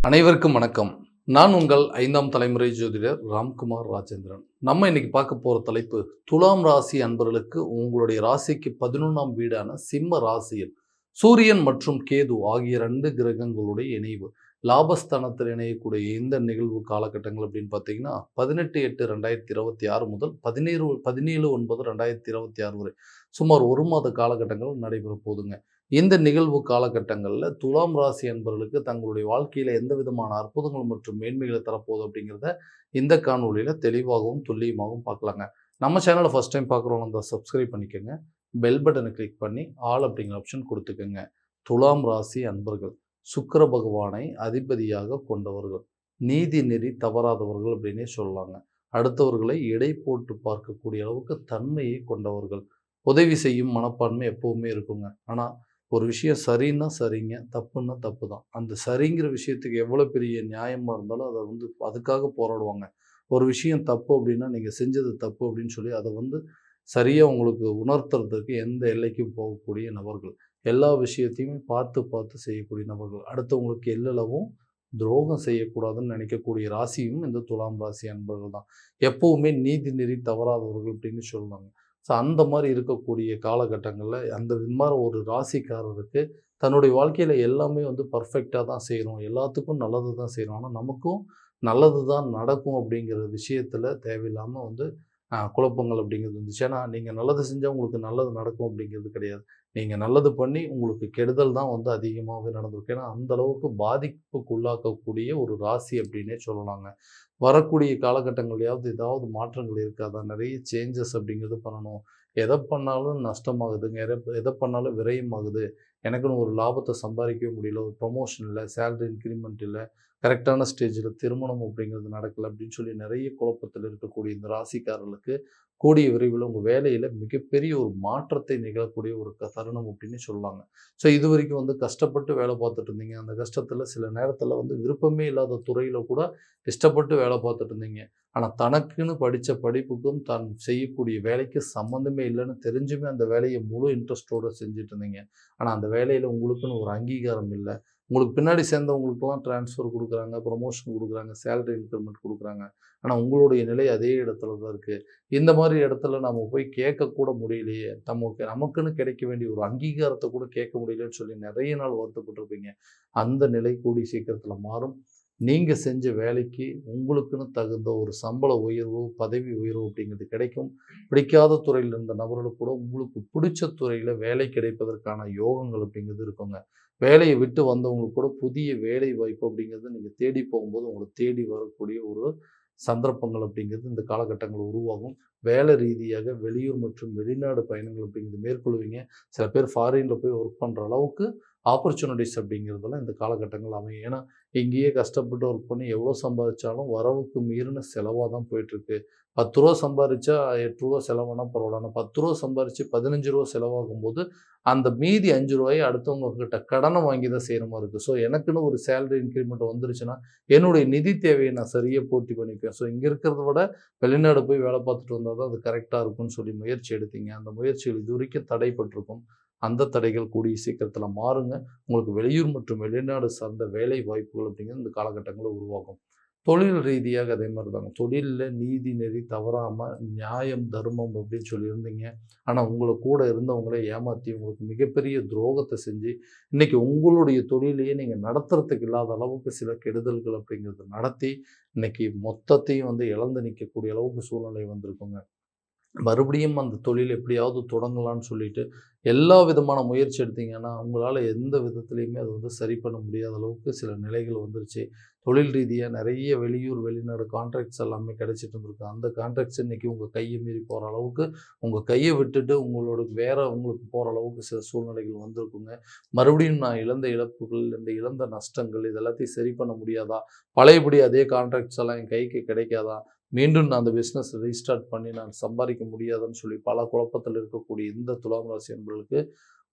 அனைவருக்கும் வணக்கம். நான் உங்கள் 5ஆம் தலைமுறை ஜோதிடர் ராம்குமார் ராஜேந்திரன். நம்ம இன்னைக்கு பார்க்க போற தலைப்பு, துலாம் ராசி அன்பர்களுக்கு உங்களுடைய ராசிக்கு 11ஆம் வீடான சிம்ம ராசியில் சூரியன் மற்றும் கேது ஆகிய 2 கிரகங்களுடைய இணைவு. லாபஸ்தானத்தில் இணையக்கூடிய இந்த நிகழ்வு காலகட்டங்கள் அப்படின்னு பார்த்தீங்கன்னா, 18/8/2026 முதல் 17/9/2026 வரை சுமார் 1 மாத காலகட்டங்கள் நடைபெற போகுதுங்க. இந்த நிகழ்வு காலகட்டங்களில் துலாம் ராசி அன்பர்களுக்கு தங்களுடைய வாழ்க்கையில் எந்த விதமான அற்புதங்கள் மற்றும் மேன்மைகளை தரப்போகுது அப்படிங்கிறத இந்த காணொலியில் தெளிவாகவும் துல்லியமாகவும் பார்க்கலாங்க. நம்ம சேனலை ஃபஸ்ட் டைம் பார்க்குறவங்க இருந்தால் சப்ஸ்கிரைப் பண்ணிக்கோங்க. பெல் பட்டனை கிளிக் பண்ணி ஆல் அப்படிங்கிற ஆப்ஷன் கொடுத்துக்கோங்க. துலாம் ராசி அன்பர்கள் சுக்கிர பகவானை அதிபதியாக கொண்டவர்கள், நீதி நெறி தவறாதவர்கள் அப்படின்னே சொல்லலாங்க. அடுத்தவர்களை எடை போட்டு பார்க்கக்கூடிய அளவுக்கு தன்மையை கொண்டவர்கள். உதவி செய்யும் மனப்பான்மை எப்பவுமே இருக்குங்க. ஆனால் ஒரு விஷயம் சரின்னா சரிங்க, தப்புன்னா தப்பு தான். அந்த சரிங்கிற விஷயத்துக்கு எவ்வளோ பெரிய நியாயமாக இருந்தாலும் அதை அதுக்காக போராடுவாங்க. ஒரு விஷயம் தப்பு அப்படின்னா, நீங்கள் செஞ்சது தப்பு அப்படின்னு சொல்லி அதை சரியாக உங்களுக்கு உணர்த்துறதுக்கு எந்த எல்லைக்கும் போகக்கூடிய நபர்கள். எல்லா விஷயத்தையுமே பார்த்து பார்த்து செய்யக்கூடிய நபர்கள். அடுத்தவங்களுக்கு எல்லளவும் துரோகம் செய்யக்கூடாதுன்னு நினைக்கக்கூடிய ராசியும் இந்த துலாம் ராசி அன்பர்கள் தான். எப்பவுமே நீதி நெறி தவறாதவர்கள் அப்படின்னு சொல்லுவாங்க. ஸோ அந்த மாதிரி இருக்கக்கூடிய காலகட்டங்களில் அந்த மாதிரி ஒரு ராசிக்காரருக்கு தன்னுடைய வாழ்க்கையில் எல்லாமே பர்ஃபெக்டாக தான் செய்கிறோம், எல்லாத்துக்கும் நல்லது தான் செய்கிறோம், ஆனால் நமக்கும் நல்லது தான் நடக்கும் அப்படிங்கிற விஷயத்தில் தேவையில்லாமல் குழப்பங்கள் அப்படிங்கிறது இருந்துச்சு. ஏன்னா நீங்கள் நல்லது செஞ்சால் உங்களுக்கு நல்லது நடக்கும் அப்படிங்கிறது கிடையாது. நீங்கள் நல்லது பண்ணி உங்களுக்கு கெடுதல் தான் அதிகமாகவே நடந்திருக்கு. ஏன்னா அந்த அளவுக்கு பாதிப்புக்கு உள்ளாக்கக்கூடிய ஒரு ராசி அப்படின்னே சொல்லலாங்க. வரக்கூடிய காலகட்டங்களையாவது ஏதாவது மாற்றங்கள் இருக்காதா? நிறைய சேஞ்சஸ் அப்படிங்கிறது பண்ணணும். எதை பண்ணாலும் நஷ்டமாகுதுங்க, எதை பண்ணாலும் விரயமாகுது. எனக்குன்னு ஒரு லாபத்தை சம்பாதிக்கவே முடியல, ஒரு ப்ரொமோஷன் இல்லை, சேலரி இன்க்ரிமெண்ட் இல்லை, கரெக்டான ஸ்டேஜில் திருமணம் அப்படிங்கிறது நடக்கலை அப்படின்னு சொல்லி நிறைய குழப்பத்தில் இருக்கக்கூடிய இந்த ராசிக்காரர்களுக்கு கூடிய விரைவில் உங்கள் வேலையில் மிகப்பெரிய ஒரு மாற்றத்தை நிகழக்கூடிய ஒரு தருணம் அப்படின்னு சொல்லலாங்க. ஸோ இது வரைக்கும் கஷ்டப்பட்டு வேலை பார்த்துட்டு இருந்தீங்க. அந்த கஷ்டத்தில் சில நேரத்தில் விருப்பமே இல்லாத துறையில் கூட இஷ்டப்பட்டு வேலை பார்த்துட்டு இருந்தீங்க. ஆனால் தனக்குன்னு படித்த படிப்புக்கும் தான் செய்யக்கூடிய வேலைக்கு சம்மந்தமே இல்லைன்னு தெரிஞ்சுமே அந்த வேலையை முழு இன்ட்ரெஸ்ட்டோடு செஞ்சுட்டு இருந்தீங்க. ஆனால் அந்த வேலையில் உங்களுக்குன்னு ஒரு அங்கீகாரம் இல்லை. உங்களுக்கு பின்னாடி சேர்ந்தவங்களுக்கெல்லாம் ட்ரான்ஸ்ஃபர் கொடுக்குறாங்க, ப்ரொமோஷன் கொடுக்குறாங்க, சேலரி இன்க்ரிமெண்ட் கொடுக்குறாங்க. ஆனால் உங்களுடைய நிலை அதே இடத்துல தான் இருக்குது. இந்த மாதிரி இடத்துல நம்ம போய் கேட்கக்கூட முடியலையே, நமக்குன்னு கிடைக்க வேண்டிய ஒரு அங்கீகாரத்தை கூட கேட்க முடியலன்னு சொல்லி நிறைய நாள் வருத்தப்பட்டிருப்பீங்க. அந்த நிலை கூடிய சீக்கிரத்தில் மாறும். நீங்கள் செஞ்ச வேலைக்கு உங்களுக்குன்னு தகுந்த ஒரு சம்பள உயர்வு, பதவி உயர்வு அப்படிங்கிறது கிடைக்கும். பிடிக்காத துறையில் இருந்த நபர்களுக்கு கூட உங்களுக்கு பிடிச்ச துறையில் வேலை கிடைப்பதற்கான யோகங்கள் அப்படிங்கிறது இருக்குங்க. வேலையை விட்டு வந்தவங்களுக்கு கூட புதிய வேலை வாய்ப்பு அப்படிங்கிறது நீங்கள் தேடி போகும்போது உங்களை தேடி வரக்கூடிய ஒரு சந்தர்ப்பங்கள் அப்படிங்கிறது இந்த காலகட்டங்கள் உருவாகும். வேலை ரீதியாக வெளியூர் மற்றும் வெளிநாடு பயணங்கள் அப்படிங்கிறது மேற்கொள்வீங்க. சில பேர் ஃபாரினில் போய் ஒர்க் பண்ணுற அளவுக்கு ஆப்பர்ச்சுனிட்டிஸ் அப்படிங்கிறதெல்லாம் இந்த காலகட்டங்கள் அமையும். ஏன்னா இங்கேயே கஷ்டப்பட்டு ஒர்க் பண்ணி எவ்வளோ சம்பாதிச்சாலும் வரவுக்கு மீறின செலவாக தான் போயிட்டுருக்கு. ரூ. 10 சம்பாரிச்சா ரூ. 8 செலவானா பரவாயில்ல. ஆனால் ரூ. 10 சம்பாரித்து ரூ. 15 செலவாகும்போது அந்த மீதி ரூ. 5 அடுத்தவங்க கிட்ட கடனை வாங்கி தான் செய்கிற மாதிரி இருக்குது. ஸோ எனக்குன்னு ஒரு சேலரி இன்க்ரிமெண்ட் வந்துருச்சுன்னா என்னுடைய நிதி தேவையை நான் சரியாக பூர்த்தி பண்ணிக்குவேன். ஸோ இங்கே இருக்கிறத விட வெளிநாடு போய் வேலை பார்த்துட்டு வந்தால் தான் அது கரெக்டாக இருக்கும்னு சொல்லி முயற்சி எடுத்தீங்க. அந்த முயற்சிகள் இது வரைக்கும் தடைப்பட்டிருக்கும். அந்த தடைகள் கூடிய சீக்கிரத்தில் மாறுங்க. உங்களுக்கு வெளியூர் மற்றும் வெளிநாடு சார்ந்த வேலை வாய்ப்புகள் அப்படிங்கிறது இந்த காலகட்டங்களில் உருவாகும். தொழில் ரீதியாக அதே மாதிரி தாங்க. தொழிலில் நீதி நெறி தவறாமல் நியாயம் தர்மம் அப்படின்னு சொல்லியிருந்தீங்க. ஆனால் உங்களை கூட இருந்தவங்களே ஏமாற்றி உங்களுக்கு மிகப்பெரிய துரோகத்தை செஞ்சு இன்றைக்கி உங்களுடைய தொழிலையே நீங்கள் நடத்துறதுக்கு இல்லாத அளவுக்கு சில கெடுதல்கள் அப்படிங்கிறது நடத்தி இன்றைக்கி மொத்தத்தையும் இழந்து நிற்கக்கூடிய அளவுக்கு சூழ்நிலை வந்திருக்குங்க. மறுபடியும் அந்த தொழில் எப்படியாவது தொடங்கலான்னு சொல்லிட்டு எல்லா விதமான முயற்சி எடுத்தீங்கன்னா உங்களால் எந்த விதத்துலையுமே அது சரி பண்ண முடியாத அளவுக்கு சில நிலைகள் வந்துருச்சு. தொழில் ரீதியாக நிறைய வெளியூர் வெளிநாடு கான்ட்ராக்ட்ஸ் எல்லாமே கிடைச்சிட்டு இருந்திருக்கு. அந்த கான்ட்ராக்ட்ஸ் இன்றைக்கி உங்கள் கையை மீறி போகிற அளவுக்கு உங்கள் கையை விட்டுட்டு உங்களுக்கு போகிற அளவுக்கு சில சூழ்நிலைகள் வந்திருக்குங்க. மறுபடியும் நான் இழந்த இழப்புகள், இந்த இழந்த நஷ்டங்கள் இது எல்லாத்தையும் சரி பண்ண முடியாதா? பழையபடி அதே கான்ட்ராக்ட்ஸ் எல்லாம் என் கைக்கு கிடைக்காதா? மீண்டும் நான் அந்த பிஸ்னஸ் ரீஸ்டார்ட் பண்ணி நான் சம்பாதிக்க முடியாதுன்னு சொல்லி பல குழப்பத்தில் இருக்கக்கூடிய இந்த துலாம் ராசி என்பவர்களுக்கு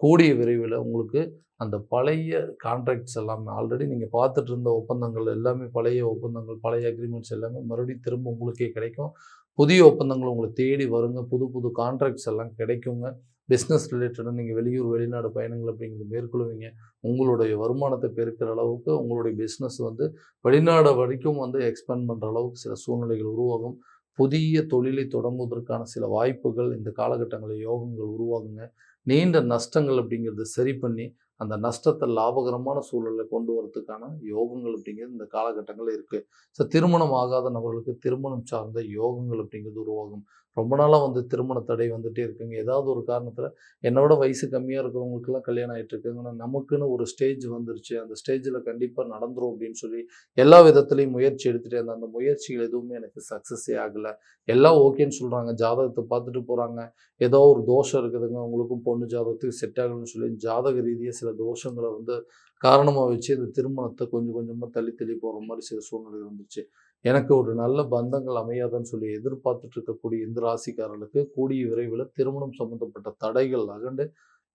கூடிய விரைவில் உங்களுக்கு அந்த பழைய கான்ட்ராக்ட்ஸ் எல்லாமே ஆல்ரெடி நீங்கள் பார்த்துட்டு இருந்த ஒப்பந்தங்கள் எல்லாமே பழைய ஒப்பந்தங்கள், பழைய அக்ரிமெண்ட்ஸ் எல்லாமே மறுபடியும் திரும்ப உங்களுக்கே கிடைக்கும். புதிய ஒப்பந்தங்கள் உங்களை தேடி வருங்க. புது புது கான்ட்ராக்ட்ஸ் எல்லாம் கிடைக்குங்க. பிஸ்னஸ் ரிலேட்டடாக நீங்கள் வெளியூர் வெளிநாடு பயணங்கள் அப்படிங்கிறது மேற்கொள்வீங்க. உங்களுடைய வருமானத்தை பெருக்கிற அளவுக்கு உங்களுடைய பிஸ்னஸ் வந்து வெளிநாடு வரைக்கும் வந்து எக்ஸ்பேண்ட் பண்ணுற அளவுக்கு சில சூழ்நிலைகள் உருவாகும். புதிய தொழிலை தொடங்குவதற்கான சில வாய்ப்புகள் இந்த காலகட்டங்களில் யோகங்கள் உருவாகுங்க. நீண்ட நஷ்டங்கள் அப்படிங்கிறத சரி பண்ணி அந்த நஷ்டத்தை லாபகரமான சூழல்ல கொண்டு வரதுக்கான யோகங்கள் அப்படிங்கிறது இந்த காலகட்டங்கள்ல இருக்கு. ஸோ திருமணம் ஆகாத நபர்களுக்கு திருமணம் சார்ந்த யோகங்கள் அப்படிங்கிறது உருவாகும். ரொம்ப நாளா வந்து திருமண தடை வந்துட்டே இருக்குங்க. ஏதாவது ஒரு காரணத்துல என்னை விட வயசு கம்மியா இருக்கிறவங்களுக்கெல்லாம் கல்யாணம் ஆயிட்டு இருக்குங்க. ஆனா நமக்குன்னு ஒரு ஸ்டேஜ் வந்துருச்சு. அந்த ஸ்டேஜ்ல கண்டிப்பா நடந்துரும் அப்படின்னு சொல்லி எல்லா விதத்திலயும் முயற்சி எடுத்துட்டே இருந்தேன். அந்த முயற்சிகள் எதுவுமே எனக்கு சக்சஸே ஆகல. எல்லாம் ஓகேன்னு சொல்றாங்க. ஜாதகத்த பார்த்துட்டு போறாங்க. ஏதோ ஒரு தோஷம் இருக்குதுங்க. உங்களுக்கும் பொண்ணு ஜாதகத்துக்கு செட் ஆகலன்னு சொல்லி ஜாதக ரீதியா சில தோஷங்கள வந்து காரணமா வச்சு இந்த திருமணத்த கொஞ்சம் கொஞ்சமா தள்ளி தள்ளி போற மாரி சில சூழ்நிலைகள் வந்துச்சு. எனக்கு ஒரு நல்ல பந்தங்கள் அமையாதுன்னு சொல்லி எதிர்பார்த்துட்டு இருக்கக்கூடிய இந்த ராசிக்காரர்களுக்கு கூடிய விரைவில திருமணம் சம்பந்தப்பட்ட தடைகள் அகண்டு,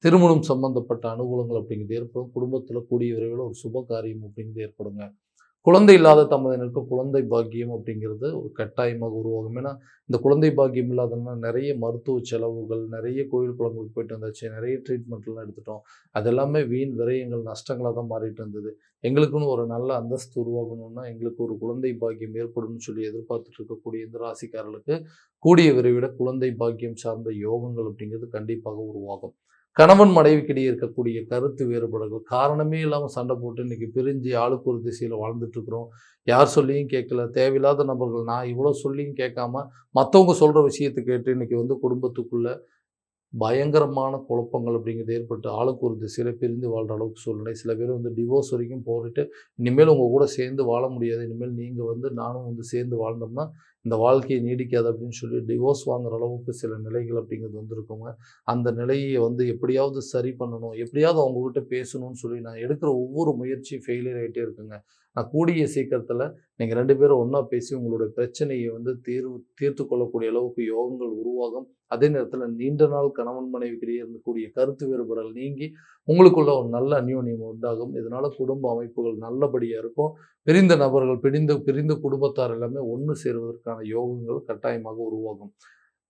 திருமணம் சம்பந்தப்பட்ட அனுகூலங்கள் அப்படிங்கிறது ஏற்படும். குடும்பத்தில கூடிய விரைவில ஒரு சுப காரியம் அப்படிங்கிறது ஏற்படுங்க. குழந்தை இல்லாத தம்பதியினருக்கு குழந்தை பாக்கியம் அப்படிங்கிறது ஒரு கட்டாயமாக உருவாகும். ஏன்னா, இந்த குழந்தை பாக்கியம் இல்லாதவங்க நெறைய மருத்துவ செலவுகள், நெறைய கோயில் குளங்களுக்கு போயிட்டு வந்தாச்சு, நெறைய ட்ரீட்மெண்ட்லாம் எடுத்துட்டோம். அது எல்லாமே வீண் விரயங்கள், நஷ்டங்களா தான் மாறிட்டு இருந்தது. எங்களுக்குன்னு ஒரு நல்ல அந்தஸ்து உருவாகணும்னா, எங்களுக்கு ஒரு குழந்தை பாக்கியம் ஏற்படும்னு சொல்லி எதிர்பார்த்துட்டு இருக்கக்கூடிய இந்த ராசிக்காரர்களுக்கு, கூடிய விரைவில குழந்தை பாக்கியம் சார்ந்த யோகங்கள் அப்படிங்கிறது கண்டிப்பாக உருவாகும். கணவன் மனைவிக்கிடையே இருக்கக்கூடிய கருத்து வேறுபாடுகள் காரணமே இல்லாம சண்டை போட்டு இன்னைக்கு பிரிஞ்சு ஆளுக்கு ஒரு திசையில வாழ்ந்துட்டு இருக்கிறோம். யார் சொல்லியும் கேட்கல. தேவையில்லாத நபர்கள் நான் இவ்வளோ சொல்லியும் கேட்காம மத்தவங்க சொல்ற விஷயத்த கேட்டு இன்னைக்கு வந்து குடும்பத்துக்குள்ள பயங்கரமான குழப்பங்கள் அப்படிங்கிறது ஏற்பட்டு ஆளுக்கு ஒரு திசையில பிரிந்து வாழ்ற அளவுக்கு சூழ்நிலை. சில பேர் வந்து டிவோர்ஸ் வரைக்கும் போட்டுட்டு, இனிமேல் உங்க கூட சேர்ந்து வாழ முடியாது. இனிமேல் நீங்க வந்து நானும் வந்து சேர்ந்து வாழ்ந்தோம்னா, இந்த வாழ்க்கை நீடிக்காது அப்படின்னு சொல்லி டிவோர்ஸ் வாங்குற அளவுக்கு சில நிலைகள் அப்படிங்கிறது வந்திருக்குங்க. அந்த நிலையை வந்து எப்படியாவது சரி பண்ணணும். எப்படியாவது அவங்ககிட்ட பேசணும்னு சொல்லி நான் எடுக்கிற ஒவ்வொரு முயற்சியும் ஃபெயிலியர் ஆயிட்டே இருக்குங்க. நான் கூடிய சீக்கிரத்தில நீங்க 2 பேரும் ஒண்ணா பேசி உங்களுடைய பிரச்சனைய வந்து தீர்த்து கொள்ளக்கூடிய அளவுக்கு யோகங்கள் உருவாகும். அதே நேரத்தில நீண்ட நாள் கணவன் மனைவிக்கிடையே இருக்கக்கூடிய கருத்து வேறுபாடுகள் நீங்கி, உங்களுக்குள்ள ஒரு நல்ல அந்யோன்யம் உண்டாகும். இதனால குடும்ப அமைப்புகள் நல்லபடியா இருக்கும். பிரிந்த நபர்கள், பிரிந்த குடும்பத்தார் எல்லாமே ஒண்ணு சேருவதற்கான யோகங்கள் கட்டாயமாக உருவாகும்.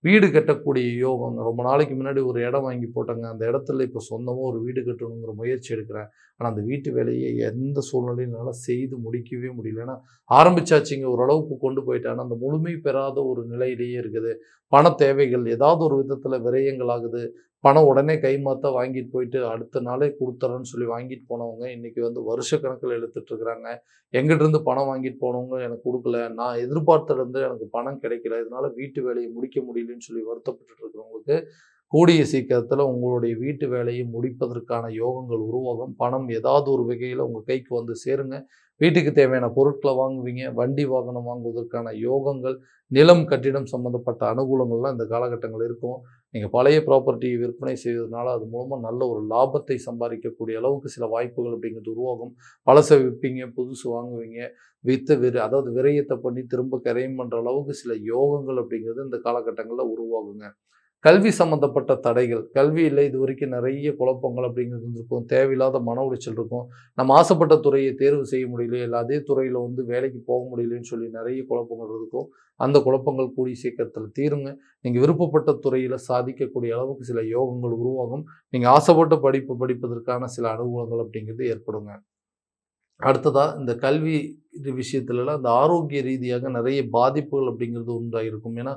வீடு கட்டக்கூடிய யோகம். ரொம்ப நாளைக்கு முன்னாடி ஒரு இடம் வாங்கி போட்டேங்க. அந்த இடத்துல இப்போ சொந்தமா ஒரு வீடு கட்டணுங்கிற முயற்சி எடுக்கிறேன். ஆனா, அந்த வீட்டு வேலையை எந்த சூழ்நிலையும் என்னால செய்து முடிக்கவே முடியல. ஏன்னா, ஆரம்பிச்சாச்சுங்க. ஓரளவுக்கு கொண்டு போயிட்டேன். ஆனா, அந்த முழுமை பெறாத ஒரு நிலையிலேயே இருக்குது. பண தேவைகள் ஏதாவது ஒரு விதத்துல விரயங்கள் ஆகுது. பணம் உடனே கைமாத்தா வாங்கிட்டு போயிட்டு அடுத்த நாளே குடுத்துர்றேன்னு சொல்லி வாங்கிட்டு போனவங்க, இன்னைக்கு வந்து வருஷக்கணக்குல இழுத்துட்டு இருக்கிறாங்க. எங்கிட்டருந்து பணம் வாங்கிட்டு போனவங்க எனக்கு குடுக்கல. நான் எதிர்பார்த்ததுலருந்து எனக்கு பணம் கிடைக்கல. இதனால வீட்டு வேலைய முடிக்க முடியலன்னு சொல்லி வருத்தப்பட்டுட்டு இருக்கிறவங்களுக்கு, கூடிய சீக்கிரத்தில உங்களுடைய வீட்டு வேலையை முடிப்பதற்கான யோகங்கள் உருவாகும். பணம் ஏதாவது ஒரு வகையில உங்க கைக்கு வந்து சேருங்க. வீட்டுக்கு தேவையான பொருட்கள வாங்குவீங்க. வண்டி, வாகனம் வாங்குவதற்கான யோகங்கள், நிலம், கட்டிடம் சம்மந்தப்பட்ட அனுகூலங்கள்லாம் இந்த காலகட்டங்கள்ல இருக்கும். நீங்க பழைய ப்ராப்பர்ட்டிய விற்பனை செய்வதனால, அது மூலமா நல்ல ஒரு லாபத்தை சம்பாதிக்கக்கூடிய அளவுக்கு சில வாய்ப்புகள் அப்படிங்கிறது உருவாகும். பழச விப்பீங்க, புதுசு வாங்குவீங்க. வித்து அதாவது விரயத்த பண்ணி திரும்ப கரையம் பண்ற அளவுக்கு சில யோகங்கள் அப்படிங்கிறது இந்த காலகட்டங்கள்ல உருவாகுங்க. கல்வி சம்மந்தப்பட்ட தடைகள். கல்வியில இதுவரைக்கும் நெறைய குழப்பங்கள் அப்படிங்கிறது இருந்திருக்கும். தேவையில்லாத மன உளைச்சல் இருக்கும். நம்ம ஆசைப்பட்ட துறையை தேர்வு செய்ய முடியலையே, இல்ல அதே துறையில வந்து வேலைக்கு போக முடியலையேன்னு சொல்லி நெறைய குழப்பங்கள் இருக்கும். அந்த குழப்பங்கள் கூடிய சீக்கிரத்தில தீருங்க. நீங்க விருப்பப்பட்ட துறையில சாதிக்கக்கூடிய அளவுக்கு சில யோகங்கள் உருவாகும். நீங்க ஆசைப்பட்ட படிப்பு படிப்பதற்கான சில அனுகூலங்கள் அப்படிங்கிறது ஏற்படுங்க. அடுத்ததா இந்த கல்வி இது விஷயத்துலலாம் இந்த ஆரோக்கிய ரீதியாக நெறைய பாதிப்புகள் அப்படிங்கிறது உண்டாயிருக்கும். ஏன்னா,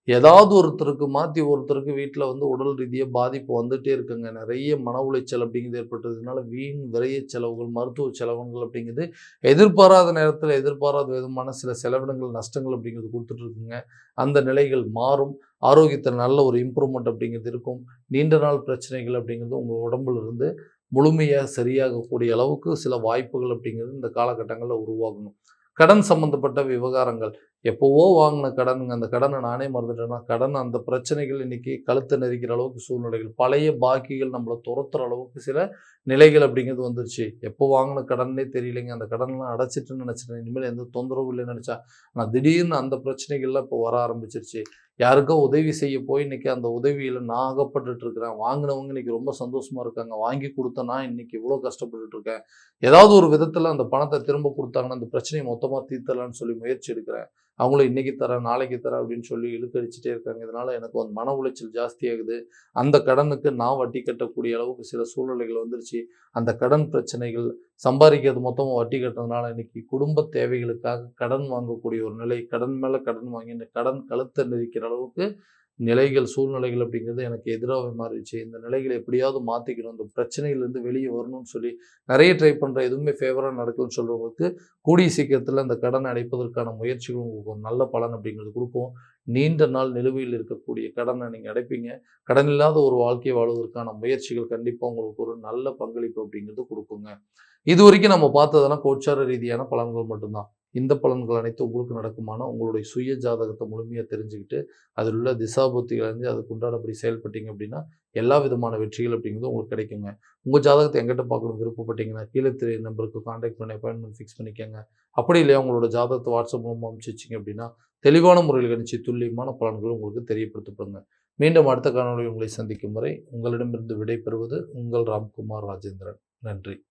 ஏதாவது ஒருத்தருக்கு மாத்தி ஒருத்தருக்கு வீட்ல வந்து உடல் ரீதியா பாதிப்பு வந்துட்டே இருக்குங்க. நெறைய மன உளைச்சல் அப்படிங்கிறது ஏற்பட்டதுனால வீண் விரய செலவுகள், மருத்துவ செலவுகள் அப்படிங்கிறது எதிர்பாராத நேரத்தில எதிர்பாராத விதமான சில செலவினங்கள், நஷ்டங்கள் அப்படிங்கிறது குடுத்துட்டு இருக்குங்க. அந்த நிலைகள் மாறும். ஆரோக்கியத்தில நல்ல ஒரு இம்ப்ரூவ்மெண்ட் அப்படிங்கிறது இருக்கும். நீண்ட நாள் பிரச்சனைகள் அப்படிங்கிறது உங்க உடம்புல இருந்து முழுமையா சரியாகக்கூடிய அளவுக்கு சில வாய்ப்புகள் அப்படிங்கிறது இந்த காலகட்டங்கள்ல உருவாகணும். கடன் சம்பந்தப்பட்ட விவகாரங்கள். எப்பவோ வாங்குன கடனுங்க. அந்த கடன நானே மறந்துட்டேன்னா, கடன் அந்த பிரச்சனைகள் இன்னைக்கு கழுத்த நெரிக்கிற அளவுக்கு சூழ்நிலைகள். பழைய பாக்கிகள் நம்மள துரத்துற அளவுக்கு சில நிலைகள் அப்படிங்கிறது வந்துருச்சு. எப்போ வாங்குன கடன்னே தெரியலைங்க. அந்த கடன்லாம் அடைச்சிட்டேன்னு நெனச்சுட்டேன். இனிமேல் எந்த தொந்தரவும் இல்லைன்னு நெனச்சேன். ஆனா திடீர்னு அந்த பிரச்சனைகள்லாம் இப்போ வர ஆரம்பிச்சிருச்சு. யாருக்கோ உதவி செய்ய போய் இன்னைக்கு அந்த உதவியில நான் அகப்பட்டுட்டு இருக்கிறேன். வாங்குனவங்க இன்னைக்கு ரொம்ப சந்தோஷமா இருக்காங்க. வாங்கி குடுத்த நான் இன்னைக்கு இவ்ளோ கஷ்டப்பட்டுட்டு இருக்கேன். ஏதாவது ஒரு விதத்துல அந்த பணத்த திரும்ப குடுத்தாங்கன்னா, அந்த பிரச்சனைய மொத்தமா தீர்த்தரலான்னு சொல்லி முயற்சி எடுக்கிறேன். அவங்களும் இன்னைக்கு தரேன், நாளைக்கு தரேன் அப்படின்னு சொல்லி இழுக்கடிச்சிட்டே இருக்காங்க. இதனால எனக்கு வந்து மன உளைச்சல் ஜாஸ்தியாகுது. அந்த கடனுக்கு நான் வட்டி கட்டக்கூடிய அளவுக்கு சில சூழ்நிலைகள் வந்துருச்சு. அந்த கடன் பிரச்சனைகள், சம்பாதிக்கிறது மொத்தமா வட்டி கட்டுறதுனால இன்னைக்கு குடும்ப தேவைகளுக்காக கடன் வாங்கக்கூடிய ஒரு நிலை, கடன் மேல கடன் வாங்கி இந்த கடன் கழுத்த நெரிக்கிற அளவுக்கு நிலைகள், சூழ்நிலைகள் அப்படிங்கிறது எனக்கு எதிராவே மாறிடுச்சு. இந்த நிலைகள எப்படியாவது மாத்திக்கணும். இந்த பிரச்சனையிலேருந்து வெளிய வரணும்னு சொல்லி நெறைய ட்ரை பண்றேன். எதுவுமே ஃபேவரா நடக்கலன்னு சொல்றவங்களுக்கு, கூடிய சீக்கிரத்தில இந்த கடன அடைப்பதற்கான முயற்சிகள் உங்களுக்கு ஒரு நல்ல பலன் அப்படிங்கிறது குடுக்கும். நீண்ட நாள் நிலுவையில் இருக்கக்கூடிய கடன நீங்க அடைப்பீங்க. கடன் இல்லாத ஒரு வாழ்க்கை வாழ்வதற்கான முயற்சிகள் கண்டிப்பா உங்களுக்கு ஒரு நல்ல பங்களிப்பு அப்படிங்கிறது குடுக்குங்க. இதுவரைக்கும் நம்ம பார்த்ததெல்லாம் கோச்சார ரீதியான பலன்கள் மட்டும் தான். இந்த பலன்கள் அனைத்தும் உங்களுக்கு நடக்குமானா, உங்களுடைய சுய ஜாதகத்த முழுமையா தெரிஞ்சுக்கிட்டு, அதில் உள்ள திசாபுத்திகள் அறிஞ்சு அதுக்கு உண்டானபடி செயல்பட்டீங்க அப்படின்னா, எல்லா விதமான வெற்றிகள் அப்படிங்கிறது உங்களுக்கு கிடைக்குங்க. உங்க ஜாதகத்த என்கிட்ட பார்க்கணும்னு விருப்பப்பட்டீங்கன்னா, கீழ தெரியிற நம்பருக்கு கான்டாக்ட் பண்ணி அப்பாயின்ட்மென்ட் ஃபிக்ஸ் பண்ணிக்கங்க. அப்படி இல்லையா உங்களோட ஜாதகத்த வாட்ஸ்அப் மூலமா அனுப்பிச்சு வச்சீங்க அப்படின்னா, தெளிவான முறையில் கணிச்சு துல்லியமான பலன்கள் உங்களுக்கு தெரியப்படுத்தப்படுங்க. மீண்டும் அடுத்த காணொளியில் உங்களை சந்திக்கும் வரை, உங்களிடமிருந்து விடை பெறுவது உங்கள் ராம்குமார் ராஜேந்திரன். நன்றி.